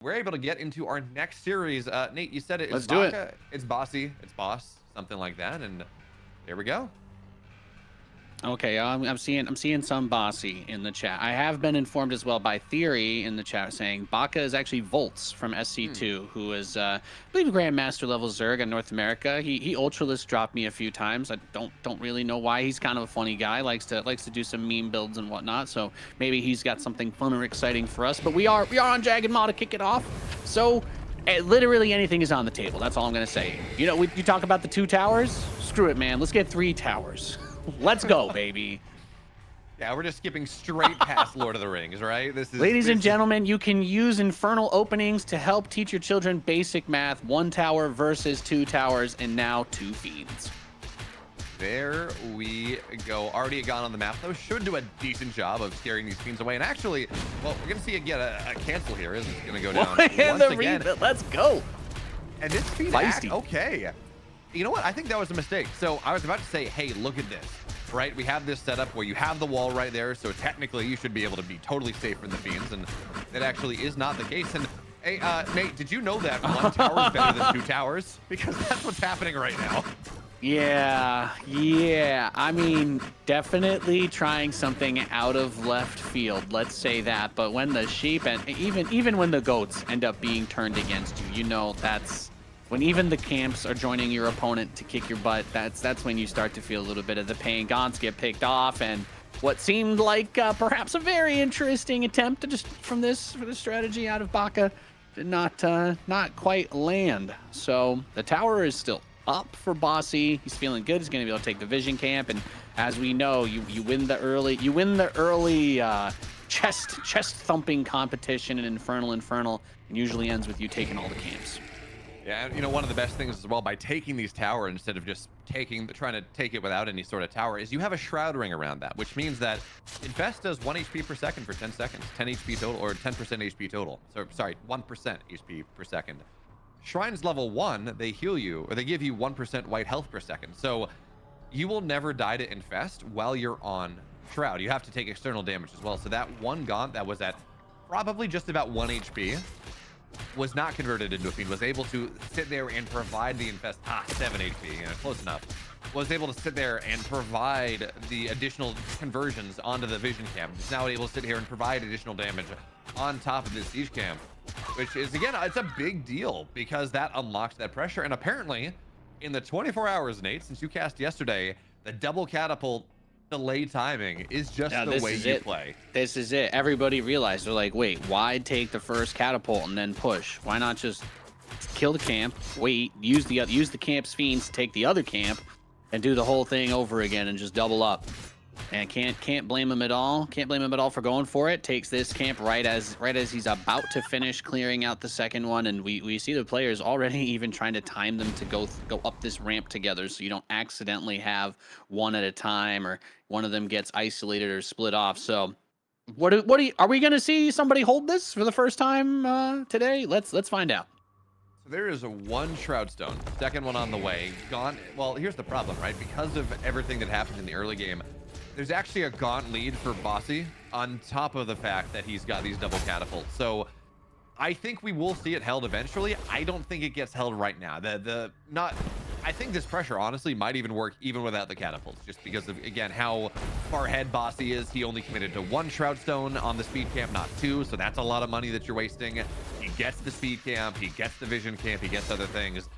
we're able to get into our next series. Nate, you said it is Let's do it. Baka, it's Bosse, it's Boss, something like that, and here we go. Okay, I'm seeing some Bosse in the chat. I have been informed as well by Theory in the chat saying Baka is actually Volts from SC2, who is I believe a Grandmaster level Zerg in North America. He Ultralist dropped me a few times. I don't really know why. He's kind of a funny guy. Likes to do some meme builds and whatnot. So maybe he's got something fun or exciting for us. But we are on Jagged Maw to kick it off. So literally anything is on the table. That's all I'm gonna say. You know, you talk about the 2 towers. Screw it, man. Let's get 3 towers. Let's go, baby. Yeah, we're just skipping straight past Lord of the Rings, right? Ladies and gentlemen, you can use infernal openings to help teach your children basic math. 1 tower versus 2 towers, and now 2 fiends. There we go. Already gone on the map, though. Should do a decent job of scaring these fiends away. And actually, well, we're going to see it get a cancel here. Isn't it going to go down once again? Let's go. And this fiend okay. You know what? I think that was a mistake. So I was about to say, hey, look at this, right? We have this setup where you have the wall right there. So technically you should be able to be totally safe from the fiends. And that actually is not the case. And hey, Nate, did you know that 1 tower is better than 2 towers? Because that's what's happening right now. Yeah. I mean, definitely trying something out of left field. Let's say that. But when the sheep and even when the goats end up being turned against you, you know that's when even the camps are joining your opponent to kick your butt. That's when you start to feel a little bit of the pain. Gaunts get picked off, and what seemed like perhaps a very interesting attempt to just for this strategy out of Baka did not quite land. So the tower is still up for Bosse. He's feeling good. He's going to be able to take the vision camp, and as we know, you win the early chest thumping competition in Infernal, and usually ends with you taking all the camps. Yeah, and you know, one of the best things as well by taking these towers instead of just trying to take it without any sort of tower is you have a shroud ring around that, which means that Infest does 1 HP per second for 10 seconds, 10 HP total, or 10% HP total. So sorry, 1% HP per second. Shrines level 1, they heal you, or they give you 1% white health per second. So you will never die to Infest while you're on Shroud. You have to take external damage as well. So that one Gaunt that was at probably just about 1 HP was not converted into a fiend, was able to sit there and provide the Infest 7 HP, close enough, was able to sit there and provide the additional conversions onto the vision camp. Is now able to sit here and provide additional damage on top of this siege camp, which is, again, it's a big deal because that unlocks that pressure. And apparently in the 24 hours, Nate, since you cast yesterday, the double catapult delay timing is just the way you play. This is it. Everybody realized, they're like, wait, why take the first catapult and then push? Why not just kill the camp, wait, use the camp's fiends to take the other camp, and do the whole thing over again and just double up? And can't blame him at all. Can't blame him at all for going for it. Takes this camp right as he's about to finish clearing out the second one, and we see the players already even trying to time them to go up this ramp together, so you don't accidentally have one at a time or one of them gets isolated or split off. So are we going to see somebody hold this for the first time today? Let's find out. So there is one Shroud Stone, second one on the way. Gone. Well, here's the problem, right? Because of everything that happened in the early game, there's actually a Gaunt lead for Bosse on top of the fact that he's got these double catapults. So I think we will see it held eventually. I don't think it gets held right now. I think this pressure honestly might even work even without the catapults, just because of, again, how far ahead Bosse is. He only committed to 1 Shroud Stone on the speed camp, not 2. So that's a lot of money that you're wasting. He gets the speed camp, he gets the vision camp, he gets other things.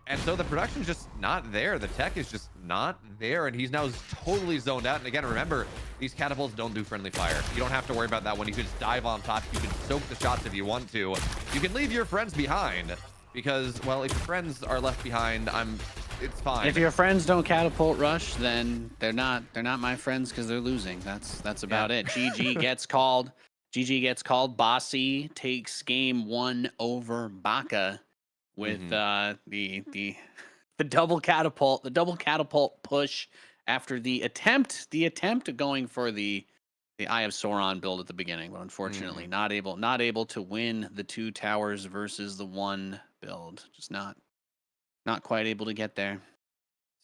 And so the production's just not there. The tech is just not there, and he's now totally zoned out. And again, remember, these catapults don't do friendly fire. You don't have to worry about that one. You can just dive on top. You can soak the shots if you want to. You can leave your friends behind because, well, if your friends are left behind, it's fine. If your friends don't catapult rush, then they're not my friends because they're losing. That's about it. GG gets called. GG gets called. Bosse takes game 1 over Baka with the double catapult push after the attempt going for the Eye of Sauron build at the beginning, but unfortunately not able to win the 2 towers versus the 1 build. Just not quite able to get there.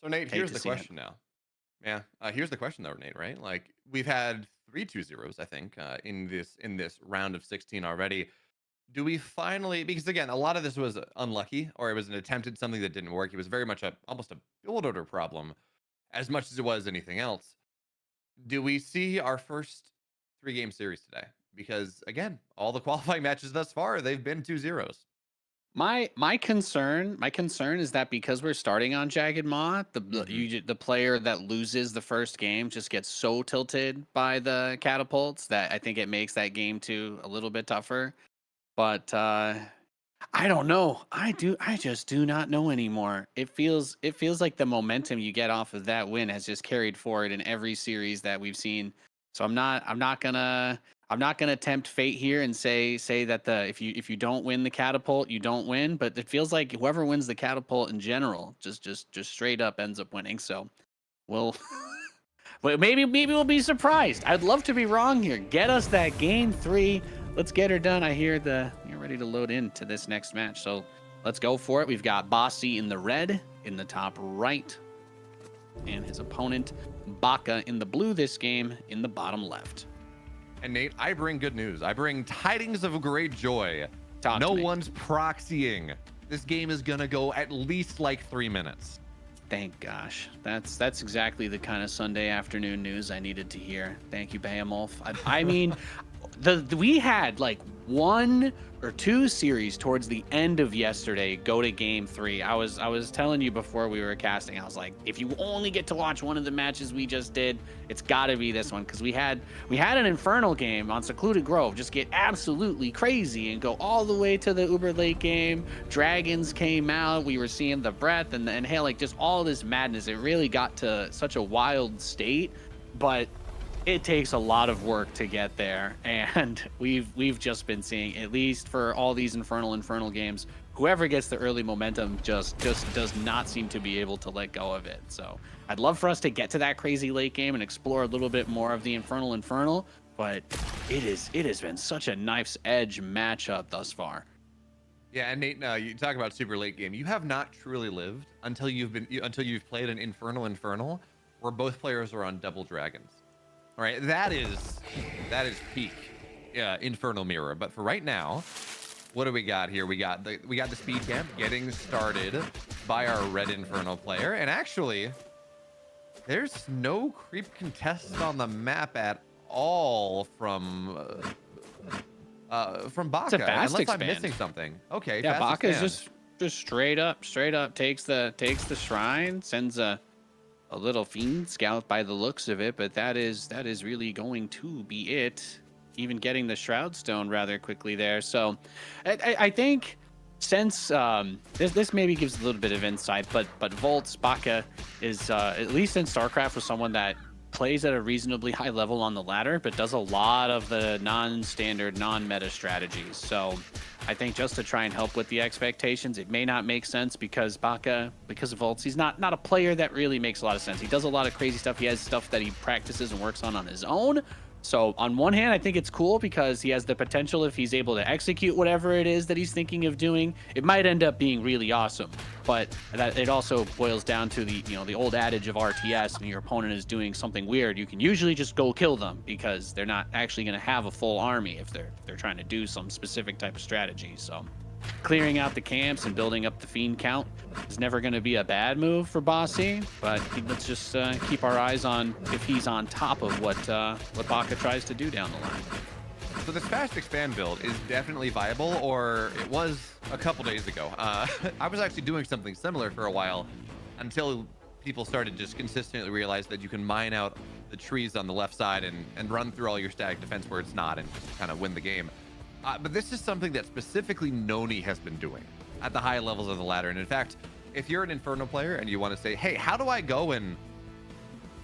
So Nate, here's the question now. Yeah, here's the question though, Nate. Right? Like, we've had 3 2-0s, I think, in this round of 16 already. Do we finally, because again, a lot of this was unlucky, or it was an attempted something that didn't work. It was very much almost a build order problem as much as it was anything else. Do we see our first 3-game series today? Because again, all the qualifying matches thus far, they've been 2-0s. My concern is that because we're starting on Jagged Maw, Mhm. the player that loses the first game just gets so tilted by the catapults that I think it makes that game 2 a little bit tougher. But I don't know. I just do not know anymore. It feels like the momentum you get off of that win has just carried forward in every series that we've seen. So I'm not gonna tempt fate here and say that the if you don't win the catapult, you don't win. But it feels like whoever wins the catapult in general just straight up ends up winning. So we'll but maybe we'll be surprised. I'd love to be wrong here. Get us that game 3. Let's get her done. I hear you're ready to load into this next match. So let's go for it. We've got Bosse in the red in the top right, and his opponent Baka in the blue this game in the bottom left. And Nate, I bring good news. I bring tidings of great joy. Talk No to me. one's proxying. This game is gonna go at least like 3 minutes. Thank gosh. That's exactly the kind of Sunday afternoon news I needed to hear. Thank you, BeoMulf. I mean, we had like 1 or 2 series towards the end of yesterday go to game 3. I was telling you before we were casting, I was like, if you only get to watch one of the matches we just did, it's got to be this one, because we had an Infernal game on Secluded Grove just get absolutely crazy and go all the way to the uber late game. Dragons came out, we were seeing the breath and hey, like just all this madness. It really got to such a wild state, but it takes a lot of work to get there, and we've just been seeing, at least for all these infernal games, whoever gets the early momentum just does not seem to be able to let go of it. So I'd love for us to get to that crazy late game and explore a little bit more of the infernal, but it has been such a knife's edge matchup thus far. Yeah, and Nate, you talk about super late game. You have not truly lived until until you've played an Infernal, where both players are on double dragons. All right, that is peak Infernal Mirror. But for right now, what do we got here? We got the speed camp getting started by our red Infernal player, and actually, there's no creep contested on the map at all from Baka, fast unless expand. I'm missing something. Okay, Yeah, fast Baka is expand. just straight up takes the shrine, sends a little fiend scout by the looks of it, but that is really going to be it. Even getting the shroud stone rather quickly there. So I think since this maybe gives a little bit of insight, but Volt's Baka is at least in StarCraft was someone that plays at a reasonably high level on the ladder, but does a lot of the non-standard, non-meta strategies. So I think just to try and help with the expectations, it may not make sense because Baka, because of Volts, he's not a player that really makes a lot of sense. He does a lot of crazy stuff. He has stuff that he practices and works on his own. So on one hand, I think it's cool because he has the potential, if he's able to execute whatever it is that he's thinking of doing, it might end up being really awesome. But that it also boils down to the old adage of RTS, and your opponent is doing something weird, you can usually just go kill them because they're not actually going to have a full army if they're trying to do some specific type of strategy. So clearing out the camps and building up the fiend count is never going to be a bad move for Bosse, but let's just keep our eyes on if he's on top of what Baka tries to do down the line. So this fast expand build is definitely viable, or it was a couple days ago. I was actually doing something similar for a while until people started just consistently realize that you can mine out the trees on the left side and run through all your static defense where it's not and just kind of win the game. But this is something that specifically Noni has been doing at the high levels of the ladder. And in fact, if you're an Inferno player and you want to say, hey, how do I go and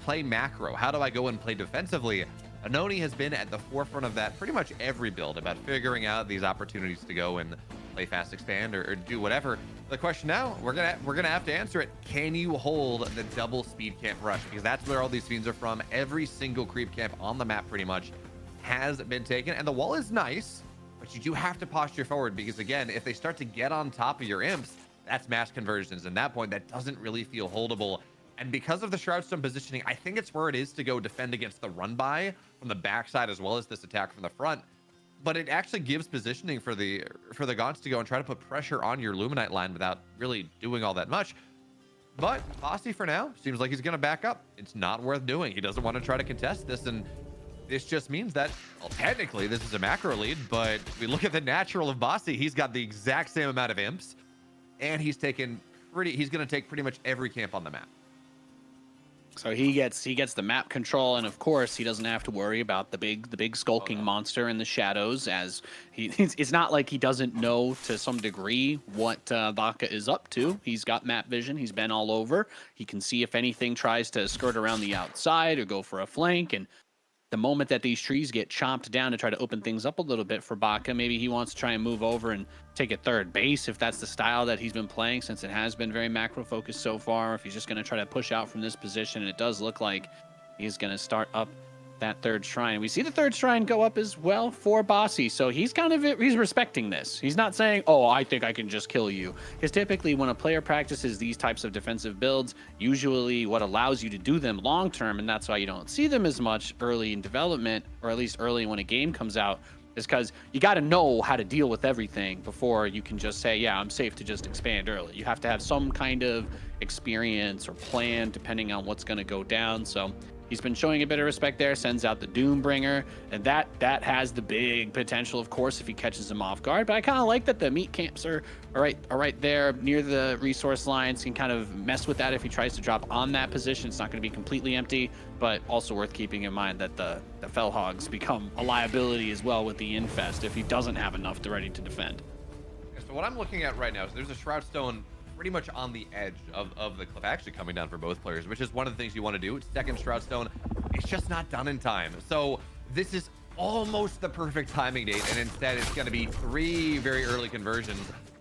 play macro? How do I go and play defensively? Noni has been at the forefront of that pretty much every build, about figuring out these opportunities to go and play fast expand or do whatever. The question now, we're gonna have to answer it. Can you hold the double speed camp rush? Because that's where all these fiends are from. Every single creep camp on the map pretty much has been taken, and the wall is nice, but you do have to posture forward, because again, if they start to get on top of your imps, that's mass conversions, and at that point that doesn't really feel holdable. And because of the Shroudstone positioning, I think it's where it is to go defend against the run by from the backside as well as this attack from the front. but it actually gives positioning for the Gaunts to go and try to put pressure on your Luminite line without really doing all that much. But Bosse, for now, seems like he's going to back up. It's not worth doing. He doesn't want to try to contest this, and this just means that, well, technically, this is a macro lead, but we look at the natural of Bosse. He's got the exact same amount of imps, and he's going to take pretty much every camp on the map. So he gets the map control, and of course he doesn't have to worry about the big skulking monster in the shadows. As it's not like he doesn't know to some degree what Baka is up to. He's got map vision. He's been all over. He can see if anything tries to skirt around the outside or go for a flank. And the moment that these trees get chopped down to try to open things up a little bit for Baka, maybe he wants to try and move over and take a third base if that's the style that he's been playing, since it has been very macro focused so far. If he's just going to try to push out from this position, and it does look like he's going to start up that third shrine. We see the third shrine go up as well for Bosse, so he's respecting this. He's not saying, oh, I think I can just kill you, because typically when a player practices these types of defensive builds, usually what allows you to do them long term, and that's why you don't see them as much early in development, or at least early when a game comes out, is because you got to know how to deal with everything before you can just say, yeah, I'm safe to just expand early. You have to have some kind of experience or plan depending on what's going to go down. So he's been showing a bit of respect there, sends out the Doombringer, and that has the big potential, of course, if he catches him off guard. But I kind of like that the meat camps are right there near the resource lines. Can kind of mess with that if he tries to drop on that position. It's not going to be completely empty, but also worth keeping in mind that the Fell Hogs become a liability as well with the Infest if he doesn't have enough to ready to defend. So what I'm looking at right now is there's a Shroud Stone pretty much on the edge of the cliff, actually coming down for both players, which is one of the things you want to do. Second Shroud Stone, it's just not done in time. So this is almost the perfect timing date, and instead it's going to be 3 very early conversions.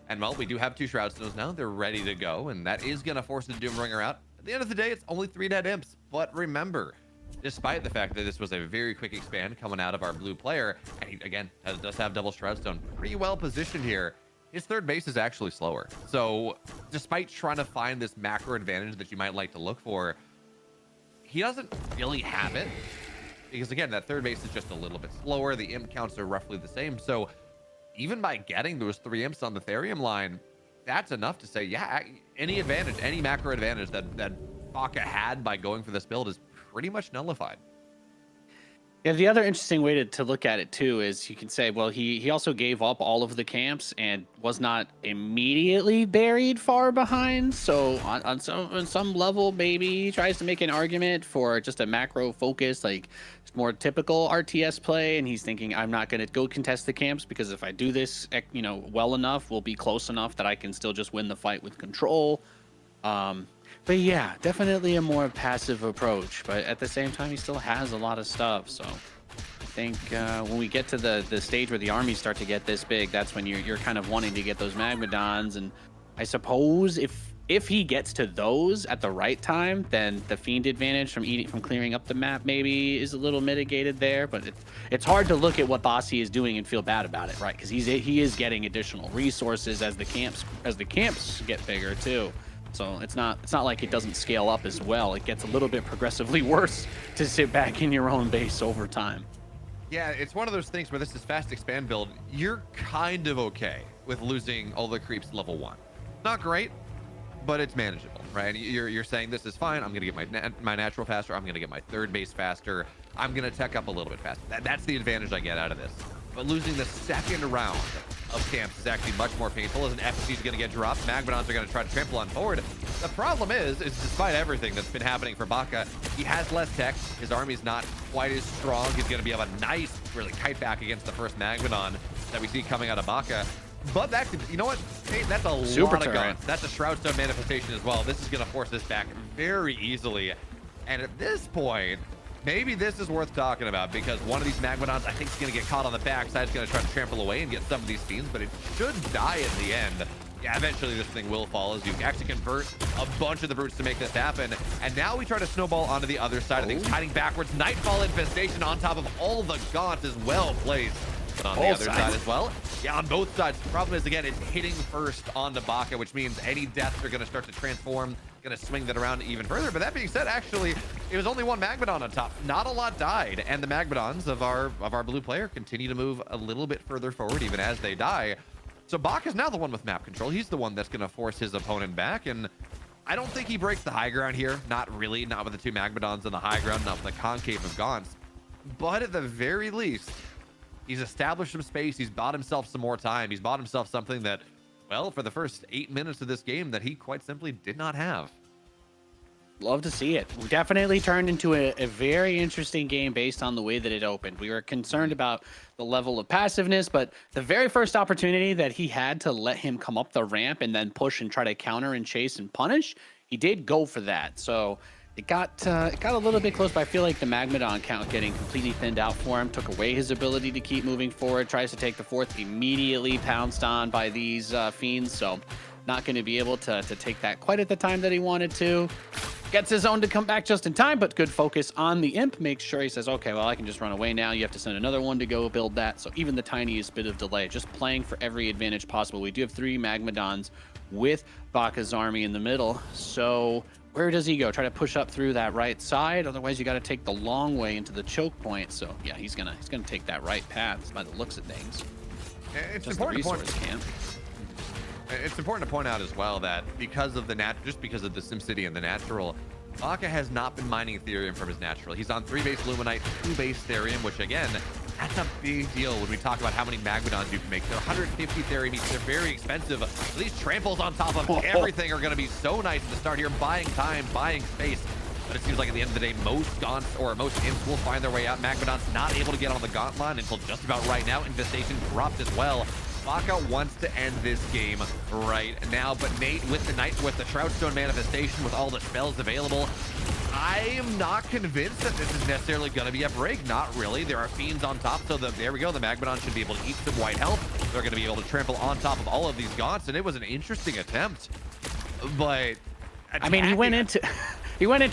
And well, we do have 2 Shroud Stones now. They're ready to go, and that is going to force the Doombringer out. At the end of the day, it's only 3 dead imps. But remember, despite the fact that this was a very quick expand coming out of our blue player, and he, again, does have double Shroud Stone, pretty well positioned here, his third base is actually slower. So despite trying to find this macro advantage that you might like to look for, he doesn't really have it, because again, that third base is just a little bit slower. The imp counts are roughly the same. So even by getting those 3 imps on the Therium line, that's enough to say, yeah, any advantage, any macro advantage that Baka had by going for this build is pretty much nullified. Yeah, the other interesting way to look at it too is you can say, well, he also gave up all of the camps and was not immediately buried far behind. So on some level, maybe he tries to make an argument for just a macro focus, like more typical RTS play, and he's thinking, I'm not going to go contest the camps, because if I do this, well enough, we'll be close enough that I can still just win the fight with control. But yeah, definitely a more passive approach. But at the same time, he still has a lot of stuff. So I think when we get to the stage where the armies start to get this big, that's when you're kind of wanting to get those Magmadons. And I suppose if he gets to those at the right time, then the Fiend advantage from clearing up the map maybe is a little mitigated there. But it's hard to look at what Bosse is doing and feel bad about it, right? Because he is getting additional resources as the camps get bigger too. So it's not like it doesn't scale up as well. It gets a little bit progressively worse to sit back in your own base over time. Yeah, it's one of those things where this is fast expand build. You're kind of okay with losing all the creeps level 1. Not great, but it's manageable, right? You're saying this is fine. I'm gonna get my natural faster. I'm gonna get my third base faster. I'm gonna tech up a little bit faster. That's the advantage I get out of this. But losing the second round of camps is actually much more painful, as an FFC is going to get dropped. Magmadons are going to try to trample on forward. The problem is despite everything that's been happening for Baka, he has less tech. His army's not quite as strong. He's going to be able to nice, really kite back against the first Magmadon that we see coming out of Baka. But that could, you know what? Hey, that's a Super lot of turret. guns. That's a Shroud Stone manifestation as well. This is going to force this back very easily. And at this point, maybe this is worth talking about, because one of these Magmadons, I think, is going to get caught on the backside. It's going to try to trample away and get some of these fiends, but it should die in the end. Yeah, eventually this thing will fall, as you actually convert a bunch of the brutes to make this happen. And now we try to snowball onto the other side of things, hiding backwards. Nightfall infestation on top of all the gaunts is well placed But on the Both other sides. side as well, yeah, on both sides. The problem is, again, it's hitting first onto Baka, which means any deaths are going to start to transform, going to swing that around even further. But that being said, actually, it was only one Magmadon on top. Not a lot died, and the Magmadons of our blue player continue to move a little bit further forward even as they die. So Baka's now the one with map control. He's the one that's going to force his opponent back, and I don't think he breaks the high ground here. Not really. Not with the two Magmadons on the high ground, not with the concave of Gaunts. But at the very least, he's established some space. He's bought himself some more time. He's bought himself something that, well, for the first 8 minutes of this game, that he quite simply did not have. Love to see it. We definitely turned into a very interesting game based on the way that it opened. We were concerned about the level of passiveness, but the very first opportunity that he had to let him come up the ramp and then push and try to counter and chase and punish, he did go for that. So it got a little bit close, but I feel like the Magmadon count getting completely thinned out for him took away his ability to keep moving forward. Tries to take the fourth, immediately pounced on by these fiends. So not going to be able to take that quite at the time that he wanted to. Gets his own to come back just in time, but good focus on the imp. Makes sure he says, okay, well, I can just run away now. You have to send another one to go build that. So even the tiniest bit of delay, just playing for every advantage possible. We do have 3 Magmadons with Baka's army in the middle. So where does he go? Try to push up through that right side. Otherwise, you got to take the long way into the choke point. So yeah, he's gonna take that right path by the looks of things. It's Just important the to resource camp. It's important to point out as well that because of the just because of the SimCity and the natural, Baka has not been mining Ethereum from his natural. He's on 3 base Luminite, 2 base Therium, which again, that's a big deal when we talk about how many Magmadons you can make. They're 150 Therium each. They're very expensive. These tramples on top of everything are going to be so nice at the start here, buying time, buying space. But it seems like at the end of the day, most Gaunts or most imps will find their way out. Magmadon's not able to get on the Gaunt line until just about right now. Infestation dropped as well. Baka wants to end this game right now, but Nate with the Shroudstone manifestation, with all the spells available, I am not convinced that this is necessarily going to be a break. Not really. There are fiends on top, so there we go. The Magmadon should be able to eat some white health. They're going to be able to trample on top of all of these Gaunts, and it was an interesting attempt, but I mean, he went into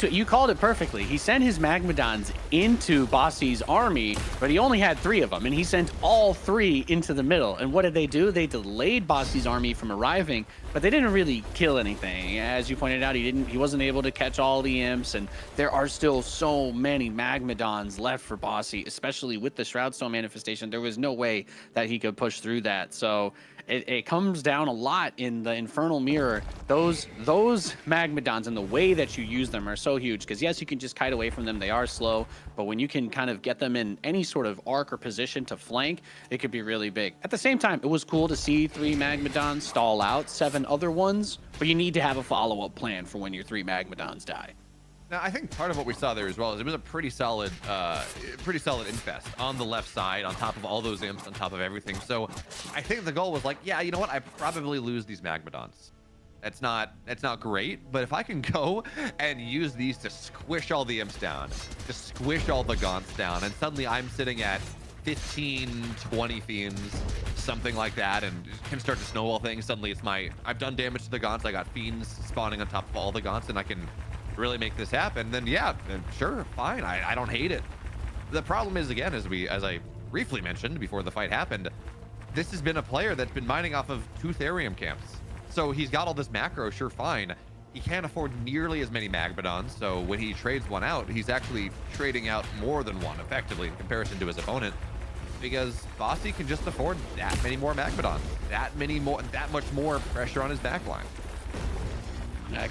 it. You called it perfectly. He sent his Magmadons into Bosse's army, but he only had 3 of them, and he sent all 3 into the middle. And what did they do? They delayed Bosse's army from arriving, but they didn't really kill anything. As you pointed out, he wasn't able to catch all the imps, and there are still so many Magmadons left for Bosse, especially with the Shroudstone manifestation. There was no way that he could push through that. So it comes down a lot in the Infernal Mirror. Those Magmadons and the way that you use them are so huge, because yes, you can just kite away from them. They are slow, but when you can kind of get them in any sort of arc or position to flank, it could be really big. At the same time, it was cool to see 3 Magmadons stall out 7 other ones, but you need to have a follow-up plan for when your 3 die. Now, I think part of what we saw there as well is it was a pretty solid infest on the left side, on top of all those imps, on top of everything. So I think the goal was like, yeah, you know what? I probably lose these Magmadons. That's not great, but if I can go and use these to squish all the imps down, to squish all the Gaunts down, and suddenly I'm sitting at 15, 20 fiends, something like that, and can start to snowball things. Suddenly I've done damage to the Gaunts. I got fiends spawning on top of all the Gaunts, and I can really make this happen. Then yeah, sure, fine. I don't hate it. The problem is, again, as I briefly mentioned before the fight happened, this has been a player that's been mining off of 2 Therium camps. So he's got all this macro, sure, fine. He can't afford nearly as many Magmadons, so when he trades one out, he's actually trading out more than one, effectively, in comparison to his opponent, because Bosse can just afford that many more Magmadons, that much more pressure on his backline.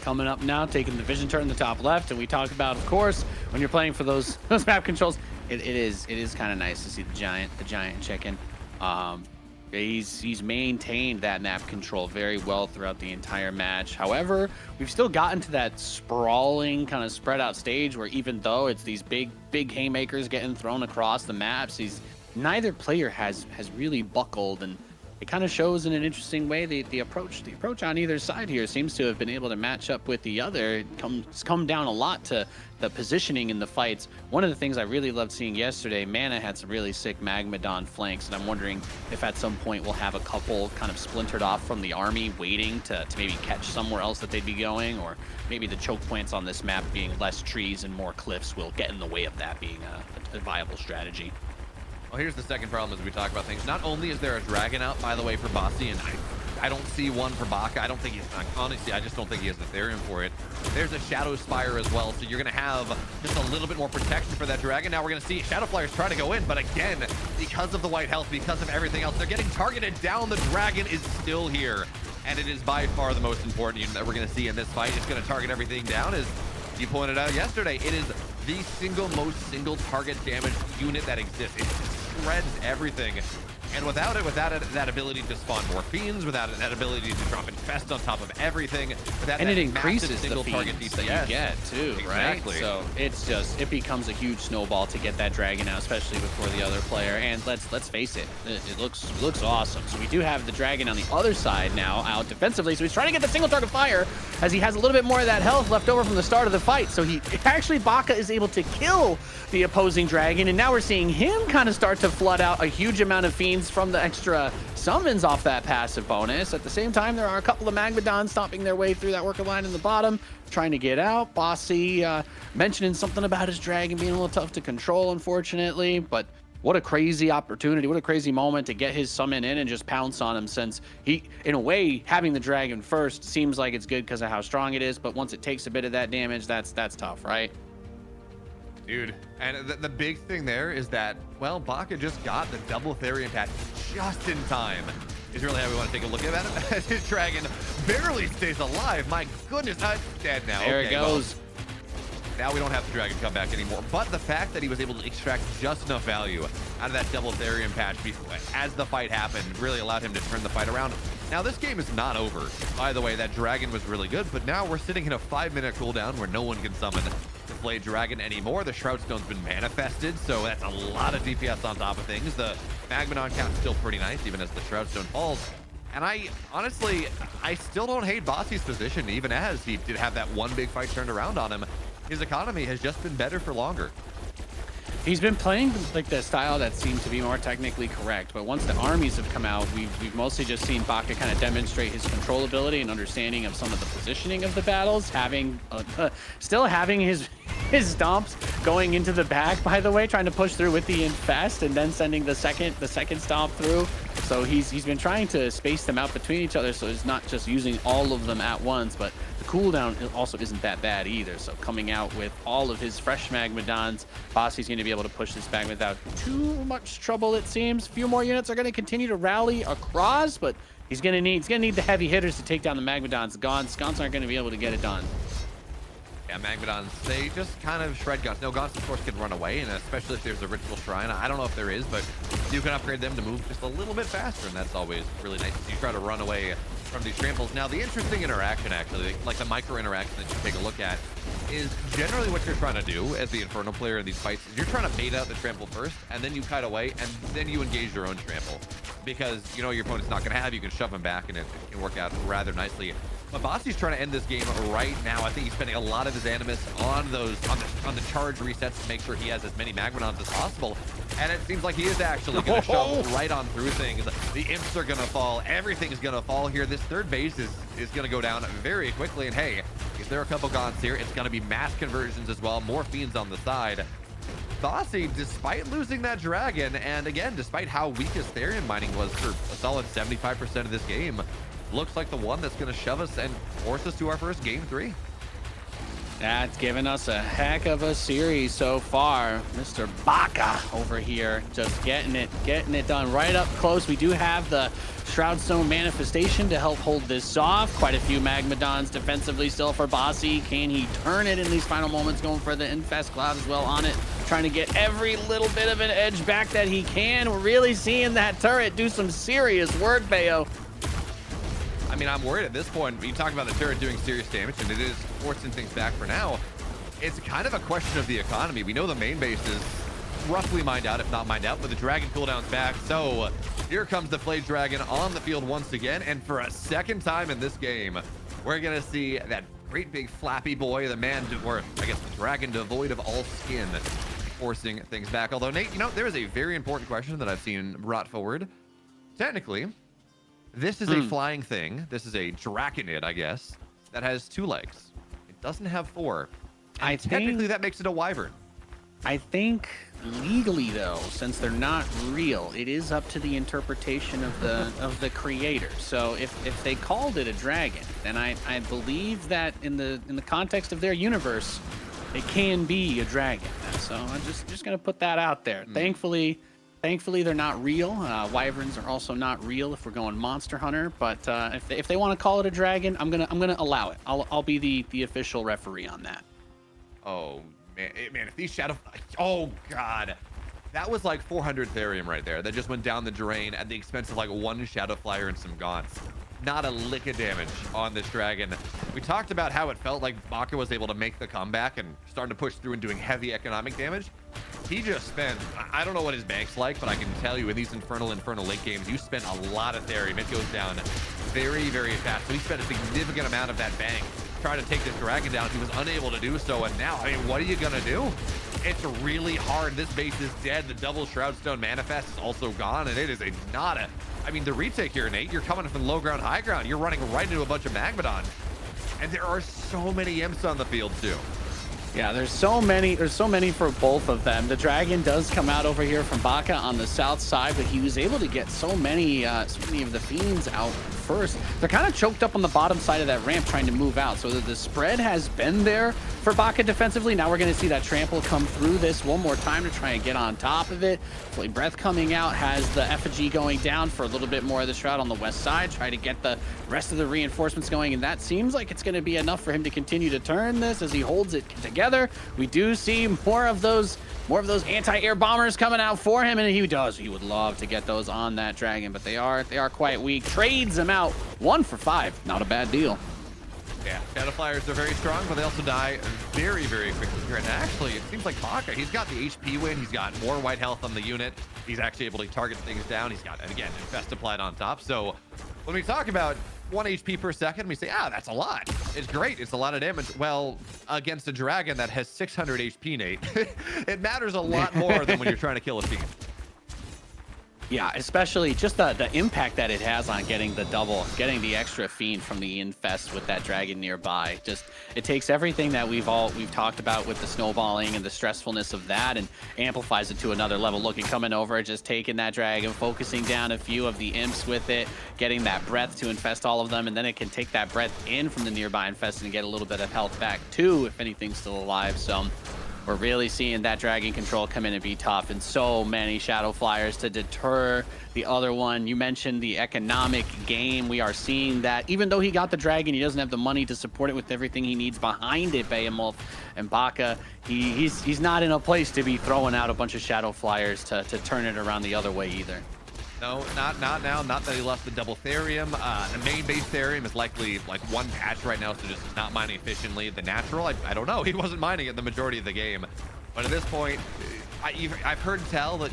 Coming up now, taking the vision turn in the top left, and we talk about, of course, when you're playing for those map controls, it is kind of nice to see the giant chicken. He's maintained that map control very well throughout the entire match. However, we've still gotten to that sprawling kind of spread out stage where, even though it's these big haymakers getting thrown across the maps, neither player has really buckled, and it kind of shows in an interesting way the approach on either side here seems to have been able to match up with the other. It's come down a lot to the positioning in the fights. One of the things I really loved seeing yesterday, Mana had some really sick Magmadon flanks, and I'm wondering if at some point we'll have a couple kind of splintered off from the army waiting to maybe catch somewhere else that they'd be going, or maybe the choke points on this map being less trees and more cliffs will get in the way of that being a viable strategy. Well, here's the second problem as we talk about things. Not only is there a dragon out, by the way, for Bosse, and I don't see one for Baka. I don't think he's, honestly, I just don't think he has the Ethereum for it. There's a Shadow Spire as well, so you're going to have just a little bit more protection for that dragon. Now we're going to see Shadow Flyers try to go in, but again, because of the white health, because of everything else, they're getting targeted down. The dragon is still here, and it is by far the most important unit that we're going to see in this fight. It's going to target everything down, as you pointed out yesterday. It is the most single target damage unit that exists. It shreds everything. And without that ability to spawn more fiends, without that ability to drop infest on top of everything, without and that it increases single the target fiends DPS that you get too, exactly. right? So it's just, it becomes a huge snowball to get that dragon out, especially before the other player. And let's face it, it looks awesome. So we do have the dragon on the other side now out defensively. So he's trying to get the single target fire as he has a little bit more of that health left over from the start of the fight. So he actually, Baka is able to kill the opposing dragon, and now we're seeing him kind of start to flood out a huge amount of fiends from the extra summons off that passive bonus. At the same time, there are a couple of Magmadons stomping their way through that worker line in the bottom, trying to get out. Bosse mentioning something about his dragon being a little tough to control, unfortunately, but what a crazy opportunity, what a crazy moment to get his summon in and just pounce on him, since he, in a way, having the dragon first seems like it's good because of how strong it is, but once it takes a bit of that damage, that's tough, right? Dude, and the big thing there is that, well, Baka just got the double Therian patch just in time. Is really how we want to take a look at it. As his dragon barely stays alive. My goodness, it's dead now. There it goes. Well, now we don't have the dragon come back anymore. But the fact that he was able to extract just enough value out of that double Therian patch as the fight happened really allowed him to turn the fight around. Now, this game is not over. By the way, that dragon was really good, but now we're sitting in a 5-minute cooldown where no one can summon the Blade Dragon anymore. The Shroud Stone's been manifested, so that's a lot of DPS on top of things. The Magmadon count's still pretty nice, even as the Shroud Stone falls. And I still don't hate Bosse's position, even as he did have that one big fight turned around on him. His economy has just been better for longer. He's been playing like the style that seemed to be more technically correct, but once the armies have come out, we've mostly just seen Baka kind of demonstrate his control ability and understanding of some of the positioning of the battles, having still having his stomps going into the back, by the way, trying to push through with the infest and then sending the second stomp through. So he's been trying to space them out between each other, so he's not just using all of them at once, but the cooldown also isn't that bad either. So coming out with all of his fresh Magmadons, Bosse's going to be able to push this back without too much trouble, it seems. A few more units are going to continue to rally across, but he's going to need the heavy hitters to take down the Magmadons. Gaunts aren't going to be able to get it done. Yeah, Magmadons, they just kind of shred Gaunts. No, Gaunts, of course, can run away, and especially if there's a Ritual Shrine. I don't know if there is, but you can upgrade them to move just a little bit faster, and that's always really nice. You try to run away from these tramples. Now, the interesting interaction, actually, like the micro interaction that you take a look at, is generally what you're trying to do as the Infernal player in these fights. Is you're trying to bait out the trample first, and then you kite away, and then you engage your own trample. Because you know your opponent's not going to have, you can shove him back, and it can work out rather nicely. But Bosse's trying to end this game right now. I think he's spending a lot of his animus on the charge resets to make sure he has as many Magmadons as possible. And it seems like he is actually going to shove right on through things. The imps are going to fall. Everything is going to fall here. This third base is going to go down very quickly. And hey, if there are a couple Gaunts here, it's going to be mass conversions as well. More fiends on the side. Bosse, despite losing that dragon, and again, despite how weak his Therian mining was for a solid 75% of this game, looks like the one that's going to shove us and force us to our first game 3. That's given us a heck of a series so far. Mr. Baka over here just getting it done right up close. We do have the Shroud Stone manifestation to help hold this off. Quite a few Magmadons defensively still for Bosse. Can he turn it in these final moments? Going for the Infest Cloud as well on it. Trying to get every little bit of an edge back that he can. We're really seeing that turret do some serious work, Beo. I mean, I'm worried at this point. You talk about the turret doing serious damage, and it is forcing things back for now. It's kind of a question of the economy. We know the main base is roughly mined out, if not mined out, but the dragon cooldown's back. So here comes the Blade Dragon on the field once again, and for a second time in this game, we're gonna see that great big flappy boy, the man, or I guess the dragon devoid of all skin, forcing things back. Although, Nate, you know, there is a very important question that I've seen brought forward. Technically, this is a flying thing. This is a Draconid, I guess, that has 2 legs. It doesn't have 4. And technically, that makes it a wyvern. I think legally though, since they're not real, it is up to the interpretation of the creator. So if they called it a dragon, then I believe that in the context of their universe, it can be a dragon. So I'm just gonna put that out there. Thankfully they're not real. Wyverns are also not real if we're going Monster Hunter. But if they want to call it a dragon, I'm gonna allow it. I'll be the official referee on that. Oh man, if these shadow, oh god, that was like 400 therium right there. That just went down the drain at the expense of like one shadow flyer and some gaunts. Not a lick of damage on this dragon. We talked about how it felt like Baka was able to make the comeback and starting to push through and doing heavy economic damage. He just spent, I don't know what his bank's like, but I can tell you in these infernal late games, you spend a lot of therium. It goes down very fast. So he spent a significant amount of that bank trying to take this dragon down. He was unable to do so, and now, I mean, what are you gonna do? It's really hard. This base is dead. The double Shroudstone Manifest is also gone, and it is a nada. I mean, the retake here, Nate, you're coming from low ground, high ground. You're running right into a bunch of Magmadon, and there are so many imps on the field too. Yeah, there's so many for both of them. The dragon does come out over here from Baka on the south side, but he was able to get so many of the fiends out first. They're kind of choked up on the bottom side of that ramp trying to move out. So the spread has been there for Baka defensively. Now we're going to see that trample come through this one more time to try and get on top of it. Fully Breath coming out has the effigy going down for a little bit more of the shroud on the west side. Try to get the rest of the reinforcements going, and that seems like it's going to be enough for him to continue to turn this as he holds it together. We do see more of those anti-air bombers coming out for him, and he would love to get those on that dragon, but they are quite weak. Trades them out 1 for 5. Not a bad deal. Yeah, Shadow Flyers are very strong, but they also die very quickly here. And actually, it seems like Baka, he's got the HP win. He's got more white health on the unit. He's actually able to target things down. He's got, and again, Infest applied on top. So when we talk about 1 HP per second, we say, that's a lot. It's great. It's a lot of damage. Well, against a dragon that has 600 HP, Nate, it matters a lot more than when you're trying to kill a fiend. Yeah, especially just the impact that it has on getting the extra fiend from the infest with that dragon nearby. Just, it takes everything that we've talked about with the snowballing and the stressfulness of that and amplifies it to another level. Looking, coming over, just taking that dragon, focusing down a few of the imps with it, getting that breath to infest all of them, and then it can take that breath in from the nearby infest and get a little bit of health back too if anything's still alive. So we're really seeing that dragon control come in and be tough, and so many shadow flyers to deter the other one. You mentioned the economic game. We are seeing that even though he got the dragon, he doesn't have the money to support it with everything he needs behind it. BeoMulf and Baka, he's not in a place to be throwing out a bunch of shadow flyers to turn it around the other way either. No, not now. Not that he left the double therium. The main base therium is likely like 1 patch right now, so just not mining efficiently. The natural, I don't know. He wasn't mining it the majority of the game. But at this point, I've heard tell that,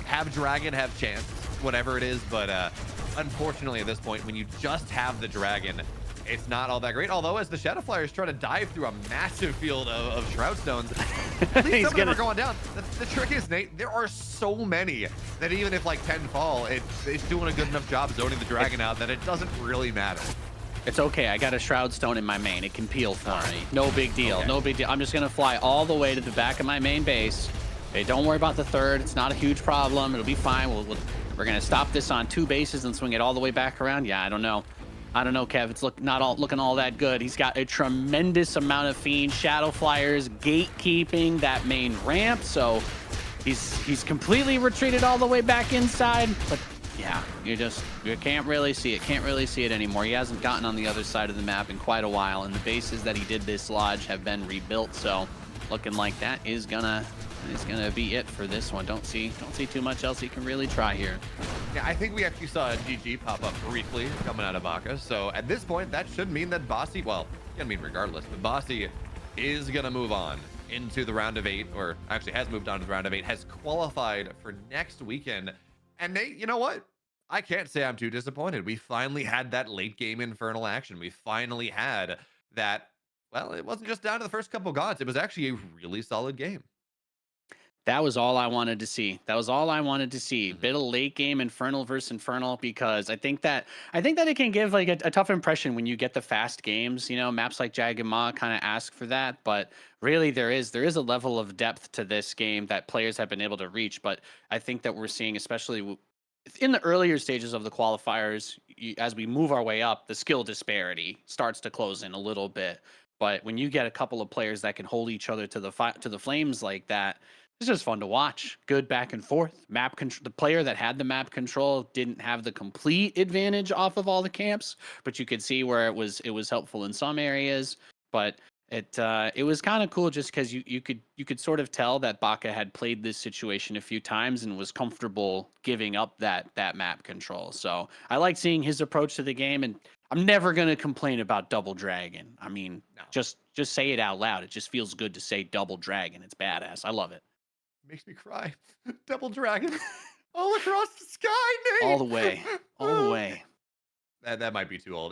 have dragon, have chance, whatever it is. But unfortunately, at this point, when you just have the dragon, it's not all that great. Although, as the Shadow Flyers try to dive through a massive field of Shroud Stones, at least some of them are going down. The trick is, Nate, there are so many that even if like 10 fall, it's doing a good enough job zoning the dragon out that it doesn't really matter. It's okay. I got a Shroud Stone in my main. It can peel for me. No big deal. Okay. No big deal. I'm just going to fly all the way to the back of my main base. Hey, don't worry about the third. It's not a huge problem. It'll be fine. We're going to stop this on 2 bases and swing it all the way back around. Yeah, I don't know, Kev. It's looking all that good. He's got a tremendous amount of fiends, shadow flyers, gatekeeping that main ramp. So he's completely retreated all the way back inside. But yeah, you can't really see it. Can't really see it anymore. He hasn't gotten on the other side of the map in quite a while, and the bases that he did dislodge have been rebuilt. So looking like that is gonna be it for this one. Don't see too much else he can really try here. Yeah, I think we actually saw a GG pop up briefly coming out of Baka. So at this point, that should mean that Bosse, well, gonna mean regardless, but Bosse is gonna move on into the round of 8, or actually has moved on to the round of 8, has qualified for next weekend. And Nate, you know what? I can't say I'm too disappointed. We finally had that late game infernal action. We finally had that. Well, it wasn't just down to the first couple gods. It was actually a really solid game. That was all I wanted to see. That was all I wanted to see. Bit of late game Infernal versus Infernal, because I think that it can give like a tough impression when you get the fast games. You know, maps like Jag and Ma kind of ask for that, but really there is a level of depth to this game that players have been able to reach. But I think that we're seeing, especially in the earlier stages of the qualifiers, as we move our way up, the skill disparity starts to close in a little bit. But when you get a couple of players that can hold each other to the flames like that, it's just fun to watch. Good back and forth. Map control. The player that had the map control didn't have the complete advantage off of all the camps, but you could see where it was helpful in some areas. But it was kind of cool just because you could sort of tell that Baka had played this situation a few times and was comfortable giving up that map control. So I like seeing his approach to the game, and I'm never gonna complain about Double Dragon. I mean, No. just say it out loud. It just feels good to say Double Dragon. It's badass. I love it. Makes me cry. Double dragon all across the sky, Nate. All the way. All the way. That might be too old.